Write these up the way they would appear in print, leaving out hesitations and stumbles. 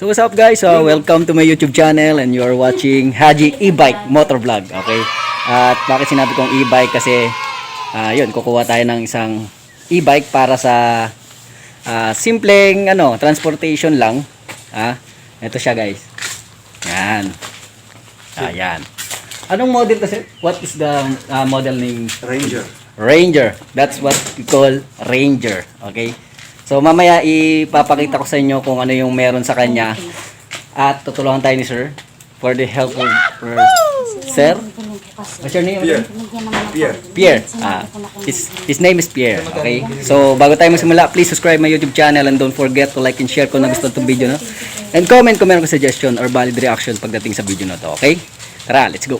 So what's up guys? Welcome to my YouTube channel and you are watching Haji E-Bike Motor Vlog. Okay? At bakit sinabi kong e-bike? Kasi yun, kukuha tayo ng isang e-bike para sa simpleng transportation lang. Ito siya guys. Yan. Ayan. Anong model kasi? What is the model name? Ranger. Ranger. That's what we call Ranger. Okay? So mamaya ipapakita ko sa inyo kung ano yung meron sa kanya at tutulungan tayo ni Sir for the help of Sir. What's your name? Pierre. Pierre. His name is Pierre. Okay. So bago tayo magsimula, please subscribe my YouTube channel and don't forget to like and share kung nagustuhan itong video, no? And comment kung meron ka suggestion or valid reaction pagdating sa video na to. Okay? Tara, let's go.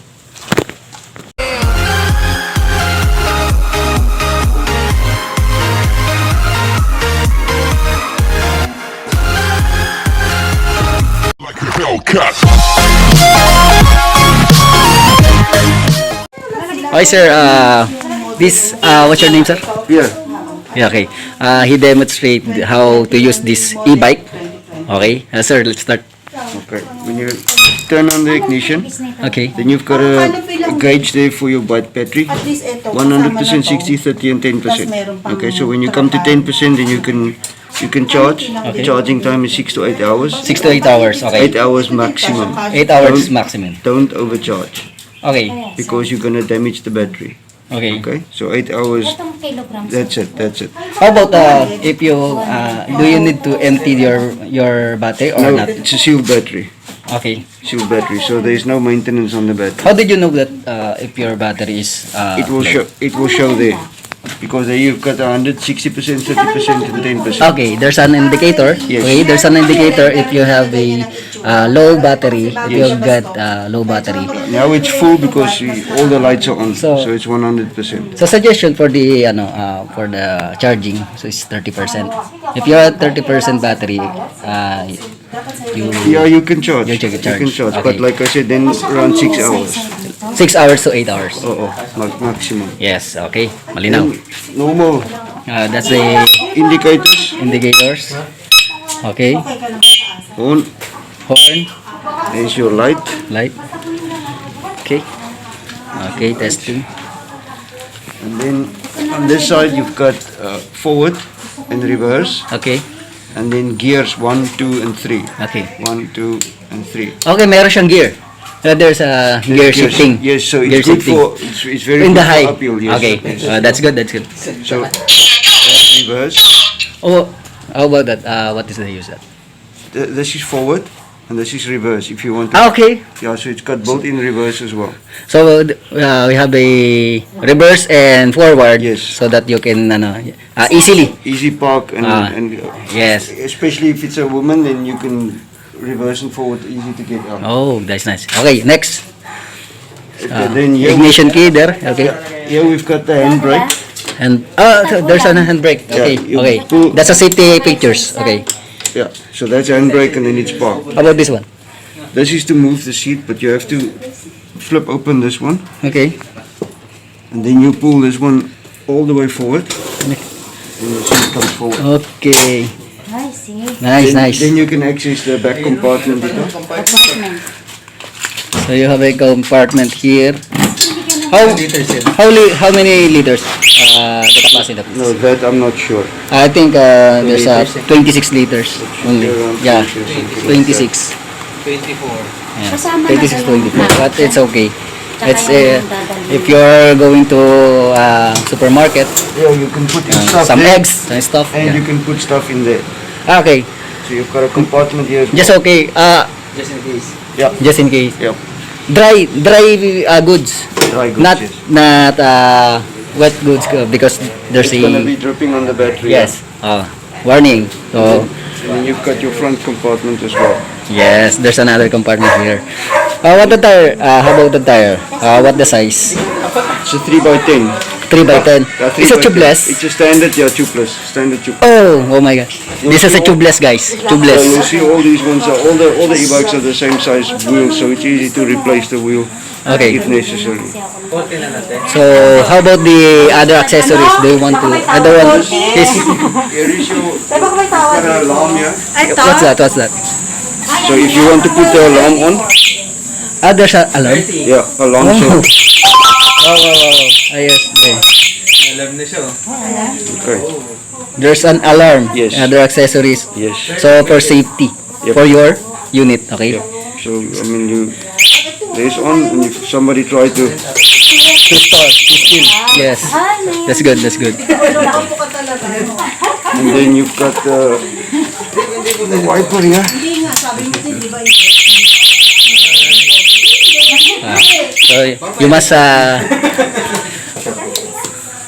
Hi sir, this what's your name sir? Pierre. Yeah, okay. He demonstrate how to use this e-bike. Okay, sir, let's start. Okay. When you turn on the ignition, Okay. then you've got a gauge there for your battery. 100%, 60, 30, and 10%. Okay. So when you come to 10%, then you can charge. Okay. Charging time is 6 to 8 hours. 6 to 8 hours. Okay. 8 hours maximum. 8 hours maximum. Don't overcharge Okay. because you're gonna damage the battery. Okay. Okay. So 8 hours. That's it. That's it. How about if you do you need to empty your battery or No, not? it's a sealed battery. Okay. Sealed battery. So there is no maintenance on the battery. How did you know that if your battery is It will show. It will show there, because there you've got 100, 60%, 30%, and 10%. Okay, there's an indicator. Yes. Okay, there's an indicator if you have a low battery, if you've got low battery. Now it's full because all the lights are on, So- so it's 100%. So suggestion for the for the charging, so it's 30%. If you have 30% battery, Yeah, you can charge. You can charge. can charge, Okay. but like I said, then around 6 hours. 6 hours to 8 hours. Oh, maximum. Yes, okay. Malinaw. Normal That's the indicators. indicators. Okay. On. Horn, There's your light. light. Okay. Okay, testing. And then on this side you've got forward and reverse, Okay. and then gears 1, 2, and 3. Okay. 1, 2, and 3. Okay, meron siyang gear. There's a gear shifting. Yes, so Gear it's good shifting. for it's very In good the high. for uphill. Yes. Okay, Yes. that's good. That's good. So that's reverse. Oh, how about that? What is the use that? This is forward, and this is reverse. If you want to, Okay. yeah. So it's got built-in reverse as well. So we have a reverse and forward, Yes. so that you can easily. Easy park and Yes. especially if it's a woman, then you can reverse and forward easy to get out. Oh, that's nice. Okay, next. Then here, Ignition key there. Okay. here we've got the handbrake. And so there's a handbrake. Okay. Yeah, you Okay. pull- That's a safety pictures. Okay. Yeah. So that's handbrake, and then it's park. How about this one? This is to move the seat, but you have to flip open this one, Okay. and then you pull this one all the way forward, and the seat comes forward. Okay. I see. Nice, then, nice. Then you can access the back compartment. Apartment. So you have a compartment here. How many liters the capacity of No, this? that I'm not sure. I think there's 26 liters only. Around Yeah, 26. 26. 24. Yeah. Kasama na 26, siya. 24. But it's okay. Tsaka It's yung dadalhin. if you're going to supermarket, Yeah, you can put your stuff some there, eggs, some stuff. and you Yeah. can put stuff in there. Okay, So you've got a compartment here. as just well. okay. Just in case. Yeah. Just in case. Yeah. Dry goods, Dry goods. not yes. not wet goods because there's It's gonna a be dripping on the battery. yes. Warning. So And then you've got your front compartment as well. Yes, there's another compartment here. What the tire? How about the tire? What the size? It's a 3x10. 3x10. Yeah, 3 Is it by 10. tubeless? It's a standard, yeah, tubeless. Standard tubeless. Oh my god. This is a tubeless, guys. So you Tubeless. see all these ones are all the e-bikes are the same size wheel, so it's easy to replace the wheel Okay. if necessary. So, how about the other accessories? Do you want to? Other one is Here is your got an alarm here. what's that? What's that? So if you want to put the alarm on, There's an alarm. yeah, alarm. Oh. So Ayos. Okay. okay, There's an alarm. Yes. Other accessories. yes. So for safety, Yep. for your unit, okay? Yeah. So I mean you this on, and if somebody try to To store, to steal. Yes. That's good. That's good. and then you've got the wiper here. So you must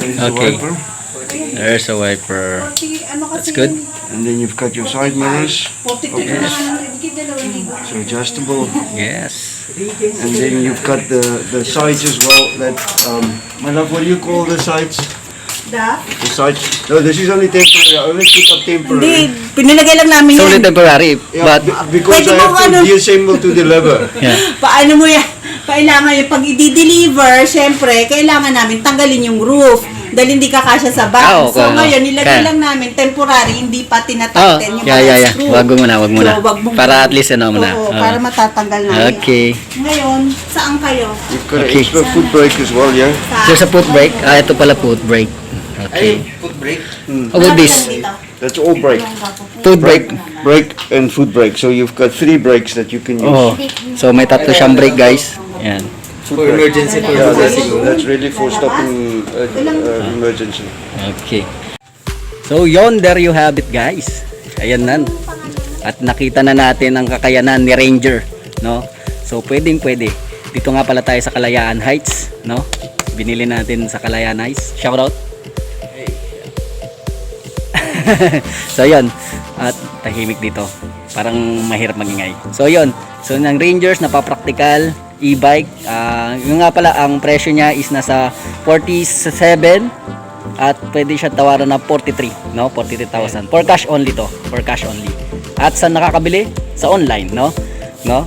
There's the Okay. wiper. There's a wiper. That's good. And then you've got your side mirrors. So adjustable. Yes. And then you've got the sides as well. That my love, what do you call the sides? The sides. No, this is only temporary. I only keep up temporary. Hindi, pinilagay lang namin It's only yan. temporary, Yeah, but because Pwede I mo have to ano- deassemble to deliver. yeah. Paano mo yan? Kailangan yung pag i-deliver, syempre, kailangan namin tanggalin yung roof dahil hindi kakasya sa bag. Ah, okay. So ngayon, nilagay Kaya- lang namin temporary, hindi pa Oh, tinataten yung yeah. screw. Wag mo muna, wag muna. So, wag mo Para muna. at least ano muna. Oo, para matatanggal namin. Okay. Ngayon, saan kayo? You've got Okay. an extra foot brake as well, yeah. There's a foot brake. Ito pala foot brake. Okay. How about this? That's all brake. Foot brake. Brake and foot brake. So you've got 3 brakes that you can use. Oh. So may tatlo siyang brake, guys. Yan. For emergency. Yeah, that's really for stopping emergency. Okay. So yon, there you have it, guys. Ayan nan. At nakita na natin ang kakayanan ni Ranger, no? So pwede. Dito nga pala tayo sa Kalayaan Heights, no? Binili natin sa Kalayaan Heights. Shout out. So yon. At tahimik dito. Parang mahirap magingay. So yon. So ng Rangers napapraktikal e-bike. Yung nga pala ang presyo niya is nasa 47 at pwede siya tawaran na 43, no? 43,000. For cash only to. For cash only. At saan nakakabili? Sa online, no? No?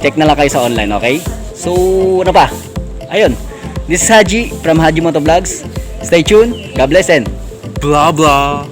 Check na lang kayo sa online, okay? So, ano pa? Ayun. This is Haji from Haji Motovlogs. Stay tuned. God bless and Blah blah.